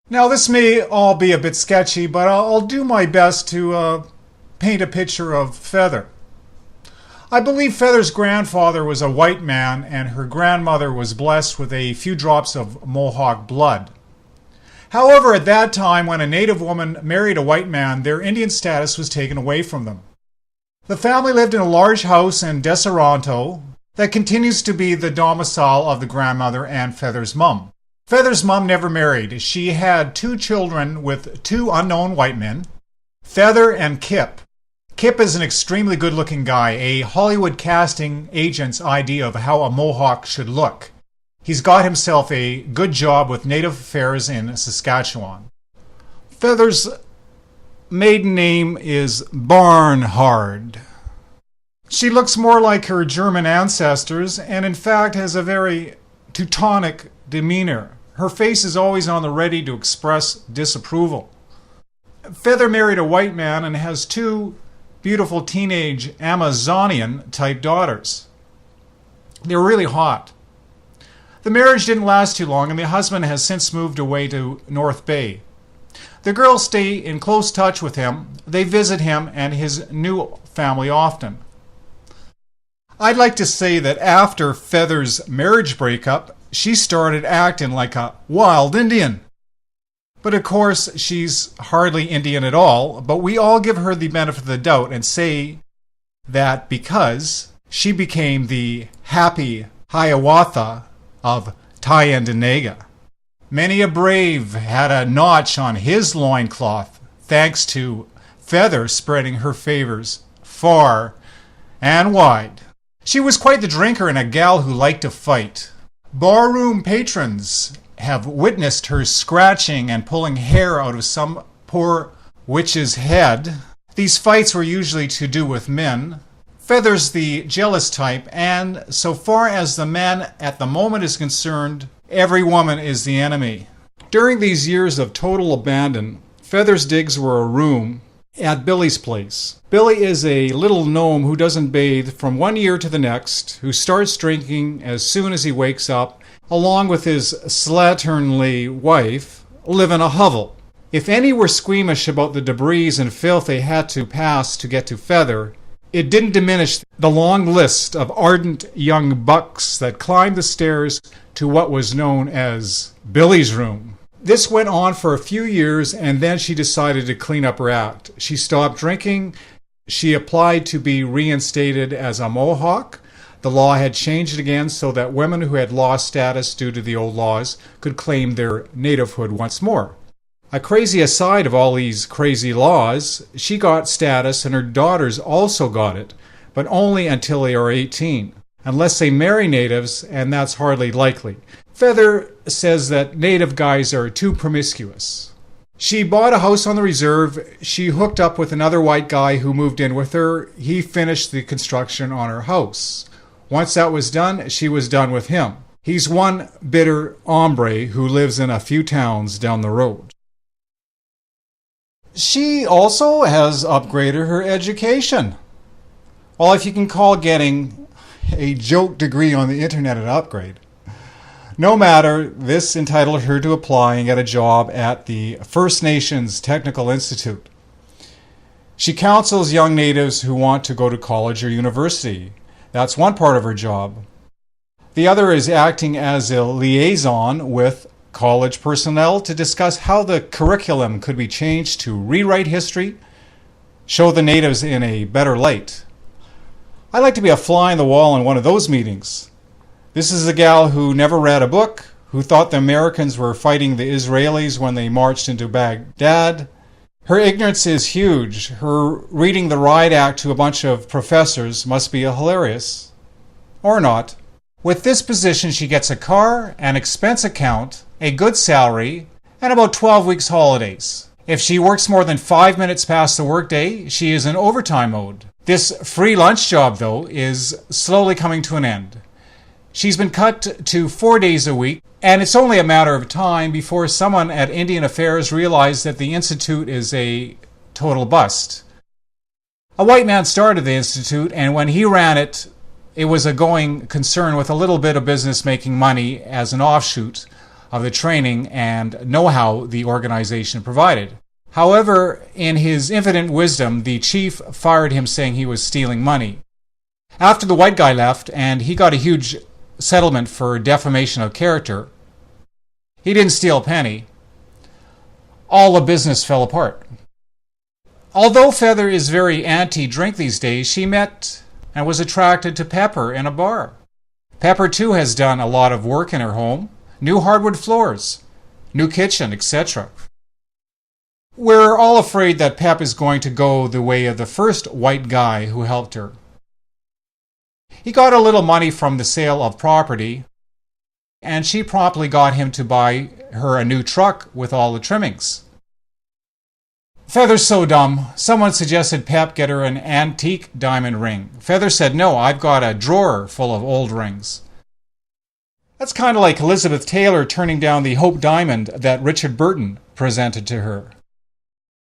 Now, this may all be a bit sketchy, but I'll do my best to paint a picture of Feather. I believe Feather's grandfather was a white man, and her grandmother was blessed with a few drops of Mohawk blood. However, at that time, when a native woman married a white man, their Indian status was taken away from them. The family lived in a large house in Deseronto that continues to be the domicile of the grandmother and Feather's mum. Feather's mum never married. She had 2 children with 2 unknown white men, Feather and Kip. Kip is an extremely good-looking guy, a Hollywood casting agent's idea of how a Mohawk should look. He's got himself a good job with Native Affairs in Saskatchewan. Feather's maiden name is Barnhard. She looks more like her German ancestors and in fact has a very Teutonic demeanor. Her face is always on the ready to express disapproval. Feather married a white man and has 2 beautiful teenage Amazonian-type daughters. They're really hot. The marriage didn't last too long and the husband has since moved away to North Bay. The girls stay in close touch with him. They visit him and his new family often. I'd like to say that after Feather's marriage breakup, she started acting like a wild Indian. But of course, she's hardly Indian at all, but we all give her the benefit of the doubt and say that because she became the happy Hiawatha of Tyendinaga. Many a brave had a notch on his loincloth, thanks to Feather spreading her favors far and wide. She was quite the drinker and a gal who liked to fight. Barroom patrons have witnessed her scratching and pulling hair out of some poor witch's head. These fights were usually to do with men. Feather's the jealous type, and so far as the man at the moment is concerned, every woman is the enemy. During these years of total abandon, Feather's digs were a room at Billy's place. Billy is a little gnome who doesn't bathe from one year to the next, who starts drinking as soon as he wakes up, along with his slatternly wife, live in a hovel. If any were squeamish about the debris and filth they had to pass to get to Feather, it didn't diminish the long list of ardent young bucks that climbed the stairs to what was known as Billy's room. This went on for a few years, and then she decided to clean up her act. She stopped drinking. She applied to be reinstated as a Mohawk. The law had changed again so that women who had lost status due to the old laws could claim their nativehood once more. A crazy aside of all these crazy laws, she got status and her daughters also got it, but only until they are 18, unless they marry natives, and that's hardly likely. Feather says that native guys are too promiscuous. She bought a house on the reserve. She hooked up with another white guy who moved in with her. He finished the construction on her house. Once that was done, she was done with him. He's one bitter hombre who lives in a few towns down the road. She also has upgraded her education. Well, if you can call getting a joke degree on the internet an upgrade. No matter, this entitled her to apply and get a job at the First Nations Technical Institute. She counsels young natives who want to go to college or university. That's one part of her job. The other is acting as a liaison with college personnel to discuss how the curriculum could be changed to rewrite history, show the natives in a better light. I'd like to be a fly on the wall in one of those meetings. This is a gal who never read a book, who thought the Americans were fighting the Israelis when they marched into Baghdad. Her ignorance is huge. Her reading the riot act to a bunch of professors must be hilarious. Or not. With this position, she gets a car, an expense account, a good salary, and about 12 weeks holidays. If she works more than 5 minutes past the workday, she is in overtime mode. This free lunch job, though, is slowly coming to an end. She's been cut to 4 days a week, and it's only a matter of time before someone at Indian Affairs realized that the Institute is a total bust. A white man started the Institute, and when he ran it, it was a going concern with a little bit of business making money as an offshoot. of the training and know-how the organization provided. However, in his infinite wisdom, the chief fired him saying he was stealing money. After the white guy left, and he got a huge settlement for defamation of character, he didn't steal a penny. All the business fell apart. Although Feather is very anti-drink these days, she met and was attracted to Pepper in a bar. Pepper, too, has done a lot of work in her home. New hardwood floors, new kitchen, etc. We're all afraid that Pep is going to go the way of the first white guy who helped her. He got a little money from the sale of property, and she promptly got him to buy her a new truck with all the trimmings. Feather's so dumb, someone suggested Pep get her an antique diamond ring. Feather said, "No, I've got a drawer full of old rings." That's kind of like Elizabeth Taylor turning down the Hope Diamond that Richard Burton presented to her.